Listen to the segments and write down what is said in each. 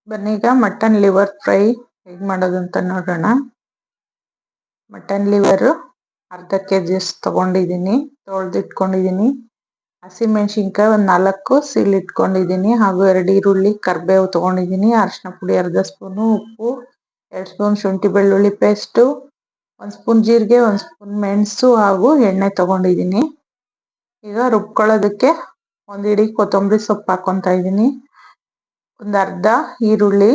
ಬನ್ನೀಗ mutton liver fry ಹೇಗೆ ಮಾಡೋದು ಅಂತ ನೋಡೋಣ. ಮಟನ್ ಲಿವರ್ ಅರ್ಧ kg ತಗೊಂಡಿದ್ದೀನಿ, ತೊಳೆದಿಟ್ಕೊಂಡಿದ್ದೀನಿ. ಹಸಿಮೆಣಸಿನ್ಕಾಯಿ ಒಂದು 4 ಸೀಳಿಟ್ಕೊಂಡಿದ್ದೀನಿ, ಹಾಗೂ 2 ಈರುಳ್ಳಿ, ಕರಿಬೇವು ತಗೊಂಡಿದ್ದೀನಿ, ಅರಿಶಿನ ಪುಡಿ ಅರ್ಧ ಸ್ಪೂನು, ಉಪ್ಪು, 2 ಸ್ಪೂನ್ ಶುಂಠಿ ಬೆಳ್ಳುಳ್ಳಿ ಪೇಸ್ಟು, 1 ಸ್ಪೂನ್ ಜೀರಿಗೆ, 1 ಸ್ಪೂನ್ ಮೆಣಸು ಹಾಗೂ ಎಣ್ಣೆ ತಗೊಂಡಿದ್ದೀನಿ. ಈಗ ರುಬ್ಕೊಳ್ಳೋದಕ್ಕೆ ಒಂದು ಹಿಡಿ ಕೊತ್ತಂಬರಿ ಸೊಪ್ಪು ಹಾಕೊತಾ ಇದ್ದೀನಿ, ಒಂದು ಅರ್ಧ ಈರುಳ್ಳಿ,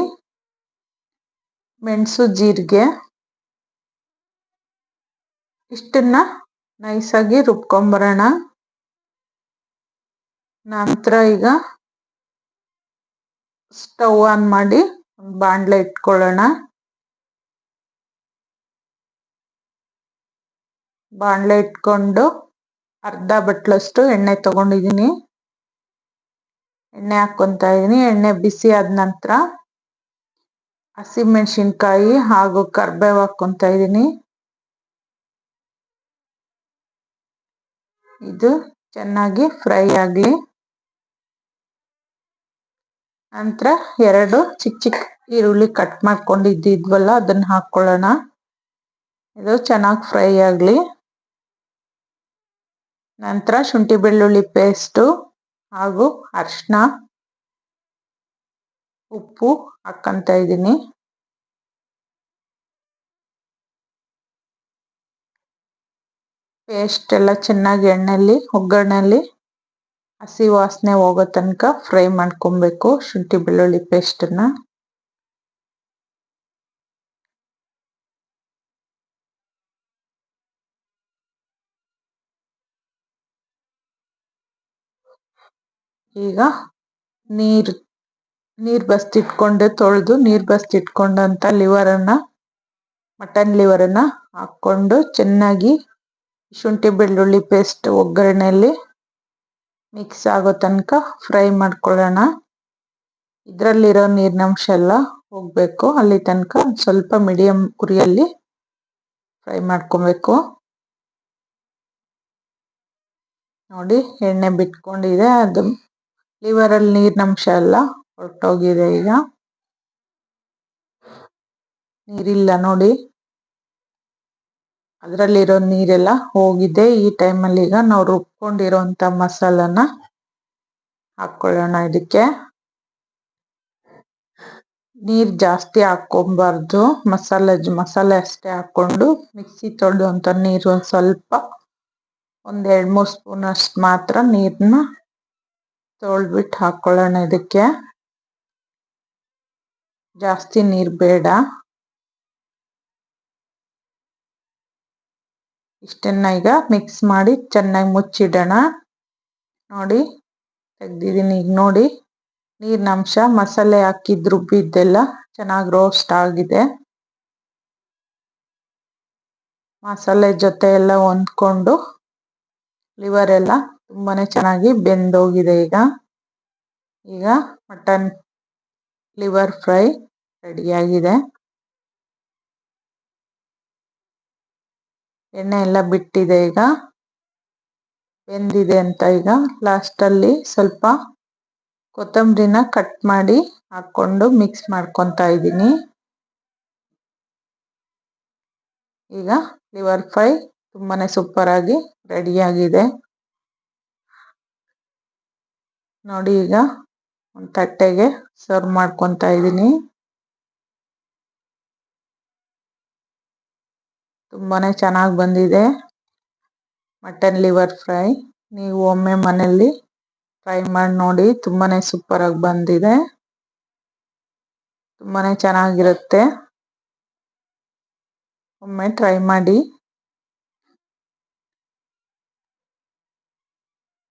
ಮೆಣಸು, ಜೀರಿಗೆ ಇಷ್ಟನ್ನ ನೈಸಾಗಿ ರುಬ್ಕೊಂಬರೋಣ. ನಂತರ ಈಗ ಸ್ಟವ್ ಆನ್ ಮಾಡಿ ಒಂದು ಬಾಣಲೆ ಇಟ್ಕೊಳ್ಳೋಣ. ಬಾಣಲೆ ಇಟ್ಕೊಂಡು ಅರ್ಧ ಬಟ್ಲಷ್ಟು ಎಣ್ಣೆ ತಗೊಂಡಿದ್ದೀನಿ, ಎಣ್ಣೆ ಹಾಕ್ಕೊತಾ ಇದ್ದೀನಿ. ಎಣ್ಣೆ ಬಿಸಿ ಆದ ನಂತರ ಹಸಿಮೆಣಸಿನ್ಕಾಯಿ ಹಾಗೂ ಕರಿಬೇವು ಹಾಕ್ಕೊತಾ ಇದ್ದೀನಿ. ಇದು ಚೆನ್ನಾಗಿ ಫ್ರೈ ಆಗಲಿ. ನಂತರ 2 ಚಿಕ್ಕ ಚಿಕ್ಕ ಈರುಳ್ಳಿ ಕಟ್ ಮಾಡ್ಕೊಂಡಿದ್ದಿದ್ವಲ್ಲ ಅದನ್ನು ಹಾಕ್ಕೊಳ್ಳೋಣ. ಇದು ಚೆನ್ನಾಗಿ ಫ್ರೈ ಆಗಲಿ. ನಂತರ ಶುಂಠಿ ಬೆಳ್ಳುಳ್ಳಿ ಪೇಸ್ಟು ಹಾಗೂ ಅರಿಶಿನ, ಉಪ್ಪು ಹಾಕ್ಕೊತಾ ಇದ್ದೀನಿ. ಪೇಸ್ಟ್ ಎಲ್ಲ ಚೆನ್ನಾಗಿ ಎಣ್ಣೆಯಲ್ಲಿ ಒಗ್ಗರಣೆಯಲ್ಲಿ ಹಸಿ ವಾಸನೆ ಹೋಗೋ ತನಕ ಫ್ರೈ ಮಾಡ್ಕೊಬೇಕು ಶುಂಠಿ ಬೆಳ್ಳುಳ್ಳಿ ಪೇಸ್ಟನ್ನು. ಈಗ ನೀರು ಬಸ್ತಿಟ್ಕೊಂಡು ತೊಳೆದು ನೀರು ಬಸ್ತಿಟ್ಕೊಂಡಂಥ ಮಟನ್ ಲಿವರನ್ನು ಹಾಕ್ಕೊಂಡು ಚೆನ್ನಾಗಿ ಶುಂಠಿ ಬೆಳ್ಳುಳ್ಳಿ ಪೇಸ್ಟ್ ಒಗ್ಗರಣೆಯಲ್ಲಿ ಮಿಕ್ಸ್ ಆಗೋ ತನಕ ಫ್ರೈ ಮಾಡ್ಕೊಳ್ಳೋಣ. ಇದರಲ್ಲಿರೋ ನೀರಿನಂಶ ಎಲ್ಲ ಹೋಗಬೇಕು, ಅಲ್ಲಿ ತನಕ ಸ್ವಲ್ಪ ಮೀಡಿಯಮ್ ಉರಿಯಲ್ಲಿ ಫ್ರೈ ಮಾಡ್ಕೊಬೇಕು. ನೋಡಿ ಎಣ್ಣೆ ಬಿಟ್ಕೊಂಡಿದೆ, ಅದು ಲಿವರಲ್ಲಿ ನೀರಿನಂಶ ಎಲ್ಲ ಹೊರಟೋಗಿದೆ. ಈಗ ನೀರಿಲ್ಲ ನೋಡಿ, ಅದರಲ್ಲಿರೋ ನೀರೆಲ್ಲ ಹೋಗಿದೆ. ಈ ಟೈಮಲ್ಲಿ ಈಗ ನಾವು ರುಬ್ಕೊಂಡಿರೋಂಥ ಮಸಾಲನ ಹಾಕ್ಕೊಳ್ಳೋಣ. ಇದಕ್ಕೆ ನೀರು ಜಾಸ್ತಿ ಹಾಕ್ಕೊಬಾರ್ದು, ಮಸಾಲೆ ಅಷ್ಟೇ ಹಾಕ್ಕೊಂಡು ಮಿಕ್ಸಿ ತೊಳೆದಂಥ ನೀರು ಒಂದು ಸ್ವಲ್ಪ ಒಂದು 2-3 ಸ್ಪೂನ್ ಅಷ್ಟು ಮಾತ್ರ ನೀರನ್ನ ತೊಳೆದ್ಬಿಟ್ಟು ಹಾಕ್ಕೊಳ್ಳೋಣ. ಇದಕ್ಕೆ ಜಾಸ್ತಿ ನೀರು ಬೇಡ. ಇಷ್ಟನ್ನ ಈಗ ಮಿಕ್ಸ್ ಮಾಡಿ ಚೆನ್ನಾಗಿ ಮುಚ್ಚಿಡೋಣ. ನೋಡಿ ತೆಗ್ದಿದ್ದೀನಿ. ಈಗ ನೋಡಿ ನೀರಿನಂಶ ಮಸಾಲೆ ಹಾಕಿದ್ದು ರುಬ್ಬಿದ್ದೆಲ್ಲ ಚೆನ್ನಾಗಿ ರೋಸ್ಟ್ ಆಗಿದೆ. ಮಸಾಲೆ ಜೊತೆ ಎಲ್ಲ ಹೊಂದ್ಕೊಂಡು ಲಿವರ್ ಎಲ್ಲ ತುಂಬಾ ಚೆನ್ನಾಗಿ ಬೆಂದೋಗಿದೆ. ಈಗ ಮಟನ್ ಲಿವರ್ ಫ್ರೈ ರೆಡಿಯಾಗಿದೆ. ಎಣ್ಣೆ ಎಲ್ಲ ಬಿಟ್ಟಿದೆ, ಈಗ ಬೆಂದಿದೆ ಅಂತ. ಈಗ ಲಾಸ್ಟಲ್ಲಿ ಸ್ವಲ್ಪ ಕೊತ್ತಂಬರಿನ ಕಟ್ ಮಾಡಿ ಹಾಕ್ಕೊಂಡು ಮಿಕ್ಸ್ ಮಾಡ್ಕೊತಾ ಇದ್ದೀನಿ. ಈಗ ಲಿವರ್ ಫ್ರೈ ತುಂಬಾ ಸೂಪರಾಗಿ ರೆಡಿಯಾಗಿದೆ. ನೋಡಿ ಈಗ ಒಂದು ತಟ್ಟೆಗೆ ಸರ್ವ್ ಮಾಡ್ಕೊತಾ ಇದ್ದೀನಿ. ತುಂಬಾ ಚೆನ್ನಾಗಿ ಬಂದಿದೆ ಮಟನ್ ಲಿವರ್ ಫ್ರೈ. ನೀವು ಒಮ್ಮೆ ಮನೆಯಲ್ಲಿ ಟ್ರೈ ಮಾಡಿ ನೋಡಿ, ತುಂಬಾ ಸೂಪರಾಗಿ ಬಂದಿದೆ, ತುಂಬಾ ಚೆನ್ನಾಗಿರುತ್ತೆ. ಒಮ್ಮೆ ಟ್ರೈ ಮಾಡಿ.